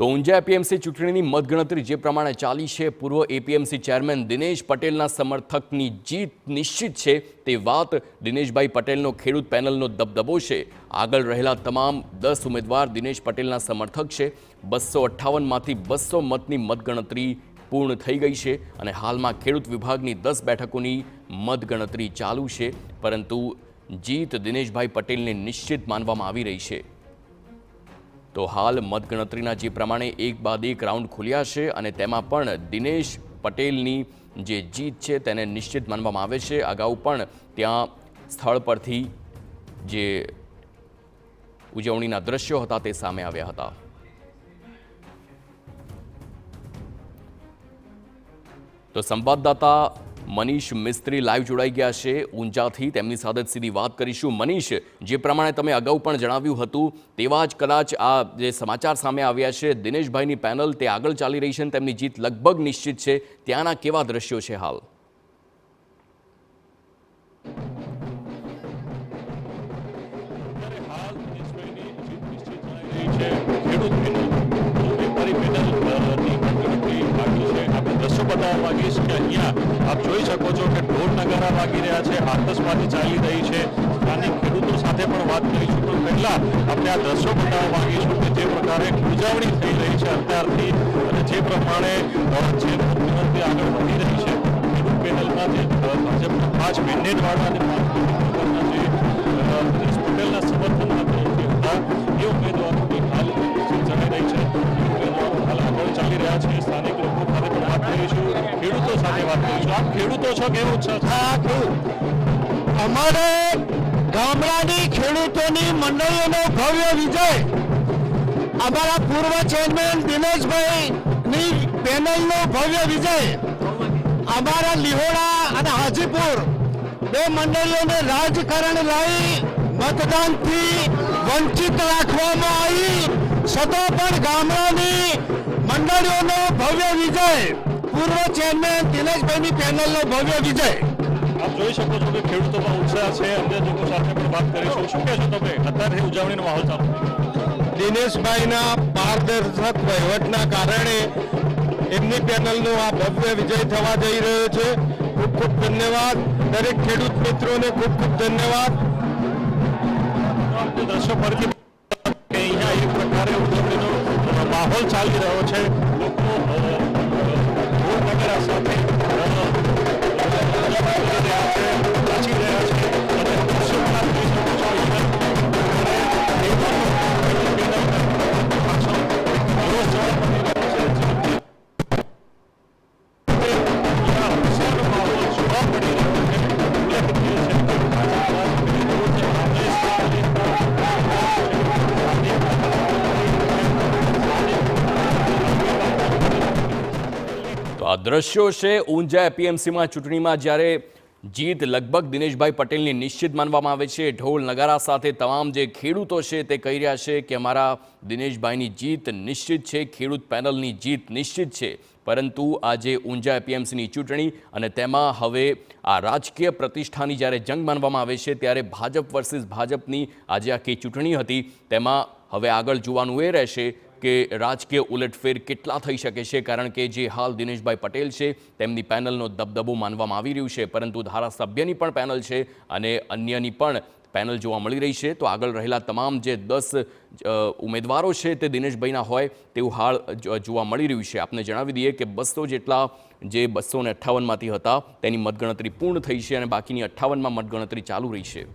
તો ઊંઝા એપીએમસી ચૂંટણીની મતગણતરી જે પ્રમાણે ચાલી છે, પૂર્વ એપીએમસી ચેરમેન દિનેશ પટેલના સમર્થકની જીત નિશ્ચિત છે તે વાત દિનેશભાઈ પટેલનો ખેડૂત પેનલનો દબદબો છે। આગળ રહેલા તમામ 10 ઉમેદવાર દિનેશ પટેલના સમર્થક છે। 258માંથી 200 મતની મતગણતરી પૂર્ણ થઈ ગઈ છે અને હાલમાં ખેડૂત વિભાગની 10 બેઠકોની મતગણતરી ચાલુ છે, પરંતુ જીત દિનેશભાઈ પટેલને નિશ્ચિત માનવામાં આવી રહી છે। તો હાલ મતગણતરીના જે પ્રમાણે એક બાદ એક રાઉન્ડ ખુલ્યા છે અને તેમાં પણ દિનેશ પટેલની જે જીત છે તેને નિશ્ચિત માનવામાં આવે છે। અગાઉ પણ ત્યાં સ્થળ પરથી જે ઉજવણીના દ્રશ્યો હતા તે સામે આવ્યા હતા। તો સંવાદદાતા મનીષ મિસ્ત્રી લાઈવ જોડાઈ ગયા છે ઊંઝાથી, તેમની સાથે સીધી વાત કરીશું। મનીષ, જે પ્રમાણે તમે અગાઉ પણ જણાવ્યું હતું તેવા જ કદાચ આ જે સમાચાર સામે આવ્યા છે, દિનેશભાઈની પેનલ તે આગળ ચાલી રહી છે અને તેમની જીત લગભગ નિશ્ચિત છે, ત્યાંના કેવા દ્રશ્યો છે હાલ? आप જોઈ શકો છો કે ઢોલ નગારા વાગી રહ્યા છે, આતશબાજી ચાલી રહી છે। સ્થાનિક ખેડૂતો સાથે પણ વાત કરીશું, પણ પહેલા આપણે આ દ્રશ્યો બતાવવા માંગીશું કે જે પ્રકારે ઉજવણી થઈ રહી છે અત્યારથી અને જે પ્રમાણે જે મતગણતરી આગળ વધી રહી છે, ખેડૂત પેનલના જે ભાજપના 5 મેન્ડેટવાળા અને 5 ઉમેદવારના જે દિનેશ પટેલના સમર્થનમાં હતા એ ઉમેદવારોની હાલ જણાઈ રહી છે। ઉમેદવારો હાલ આગળ ચાલી રહ્યા છે। સ્થાનિક લોકો સાથે પણ વાત કરીશું, ખેડૂતો સાથે વાત કરીશું। આપ ખેડૂતો છો, કેવું છે? અમારે ગામડાની ખેડૂતોની મંડળીઓનો ભવ્ય વિજય, અમારા પૂર્વ ચેરમેન દિનેશભાઈની પેનલનો ભવ્ય વિજય, અમારા લિહોડા અને હાજીપુર 2 મંડળીઓને રાજકારણ લાવી મતદાનથી વંચિત રાખવામાં આવી, છતાં પણ ગામડાની મંડળીઓનો ભવ્ય વિજય, પૂર્વ ચેરમેન દિનેશભાઈની પેનલનો ભવ્ય વિજય। આપ જોઈ શકો છો કે ખેડૂતોમાં ઉત્સાહ છે। અન્ય લોકો સાથે પણ વાત કરીશું। શું કહેશો તમે? અત્યારે ઉજવણીનો માહોલ ચાલુ દિનેશભાઈના પારદર્શક વહીવટના કારણે એમની પેનલનો આ ભવ્ય વિજય થવા જઈ રહ્યો છે। ખૂબ ખૂબ ધન્યવાદ દરેક ખેડૂત મિત્રોને, ખૂબ ખૂબ ધન્યવાદ। દ્રશ્યો પરથી અહીંયા એક પ્રકારે ઉજવણીનો માહોલ ચાલી રહ્યો છે। લોકો સાથે આ દ્રશ્યો છે ઊંઝા એપીએમસીમાં ચૂંટણીમાં જ્યારે જીત લગભગ દિનેશભાઈ પટેલની નિશ્ચિત માનવામાં આવે છે। ઢોલ નગારા સાથે તમામ જે ખેડૂતો છે તે કહી રહ્યા છે કે અમારા દિનેશભાઈની જીત નિશ્ચિત છે, ખેડૂત પેનલની જીત નિશ્ચિત છે। પરંતુ આજે ઊંઝા એપીએમસીની ચૂંટણી અને તેમાં હવે આ રાજકીય પ્રતિષ્ઠાની જ્યારે જંગ માનવામાં આવે છે, ત્યારે ભાજપ વર્સિસ ભાજપની આજે આખી ચૂંટણી હતી, તેમાં હવે આગળ જોવાનું એ રહેશે કે રાજકીય ઉલટફેર કેટલા થઈ શકે છે, કારણ કે જે હાલ દિનેશભાઈ પટેલ છે તેમની પેનલનો દબદબો માનવામાં આવી રહ્યું છે, પરંતુ ધારાસભ્યની પણ પેનલ છે અને અન્યની પણ પેનલ જોવા મળી રહી છે। તો આગળ રહેલા તમામ જે 10 ઉમેદવારો છે તે દિનેશભાઈના હોય તેવું હાલ જોવા મળી રહ્યું છે। આપને જણાવી દઈએ કે 200 જેટલા જે 258માંથી હતા તેની મતગણતરી પૂર્ણ થઈ છે અને બાકીની 58માં મતગણતરી ચાલુ રહી છે।